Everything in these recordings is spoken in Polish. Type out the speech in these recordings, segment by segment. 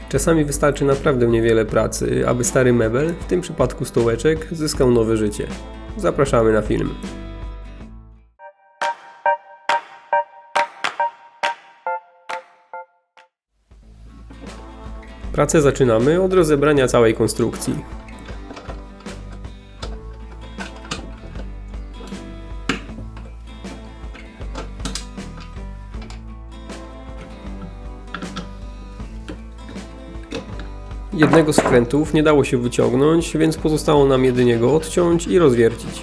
Czasami wystarczy naprawdę niewiele pracy, aby stary mebel, w tym przypadku stołeczek, zyskał nowe życie. Zapraszamy na film. Pracę zaczynamy od rozebrania całej konstrukcji. Jednego z wkrętów nie dało się wyciągnąć, więc pozostało nam jedynie go odciąć i rozwiercić.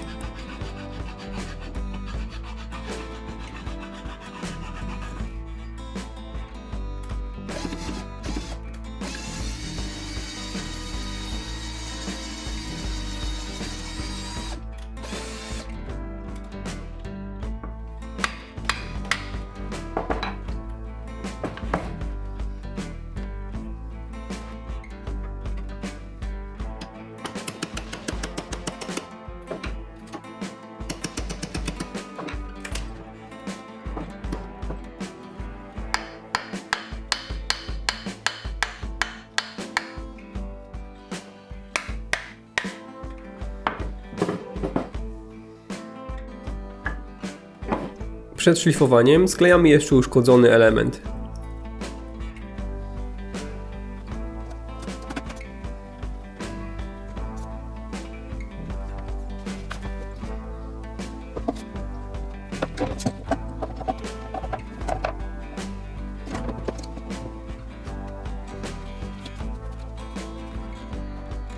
Przed szlifowaniem sklejamy jeszcze uszkodzony element.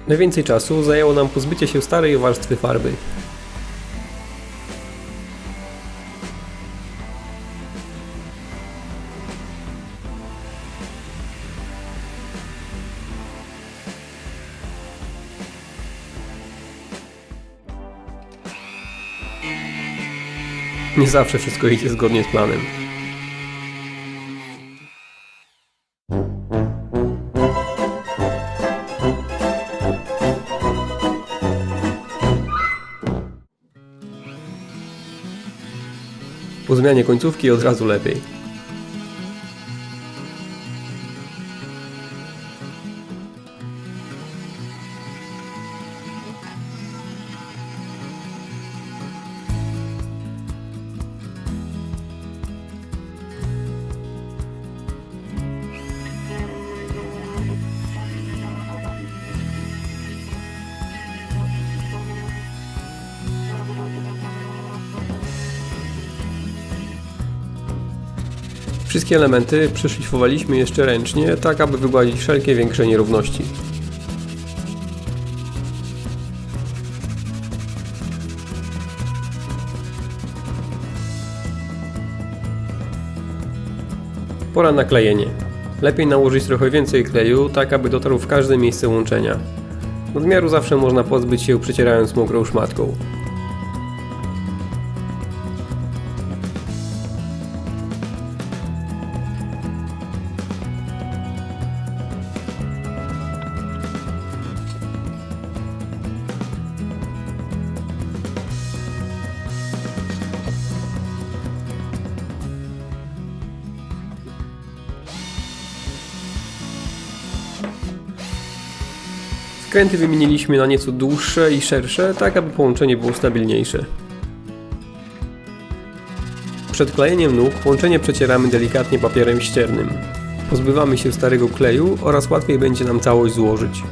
Najwięcej czasu zajęło nam pozbycie się starej warstwy farby. Nie zawsze wszystko idzie zgodnie z planem. Po zmianie końcówki od razu lepiej. Wszystkie elementy przeszlifowaliśmy jeszcze ręcznie, tak aby wygładzić wszelkie większe nierówności. Pora na klejenie. Lepiej nałożyć trochę więcej kleju, tak aby dotarł w każde miejsce łączenia. Nadmiaru zawsze można pozbyć się przecierając mokrą szmatką. Wkręty wymieniliśmy na nieco dłuższe i szersze, tak aby połączenie było stabilniejsze. Przed klejeniem nóg łączenie przecieramy delikatnie papierem ściernym. Pozbywamy się starego kleju oraz łatwiej będzie nam całość złożyć.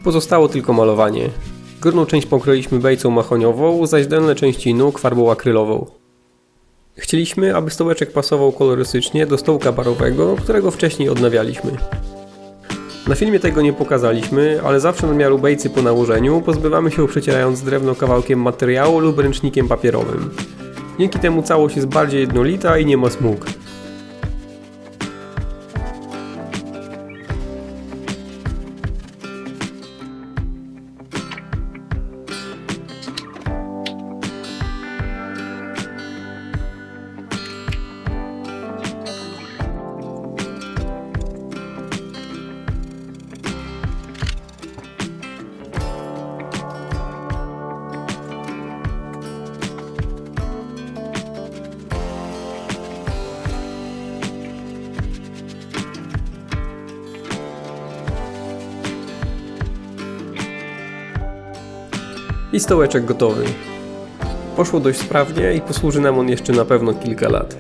Pozostało tylko malowanie. Górną część pokroiliśmy bejcą mahoniową, zaś dolne części nóg farbą akrylową. Chcieliśmy, aby stołeczek pasował kolorystycznie do stołka barowego, którego wcześniej odnawialiśmy. Na filmie tego nie pokazaliśmy, ale zawsze nadmiaru bejcy po nałożeniu pozbywamy się przecierając drewno kawałkiem materiału lub ręcznikiem papierowym. Dzięki temu całość jest bardziej jednolita i nie ma smug. I stołeczek gotowy. Poszło dość sprawnie i posłuży nam on jeszcze na pewno kilka lat.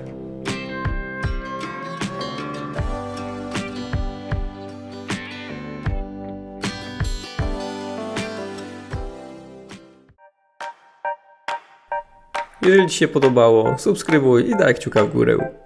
Jeżeli Ci się podobało, subskrybuj i daj kciuka w górę.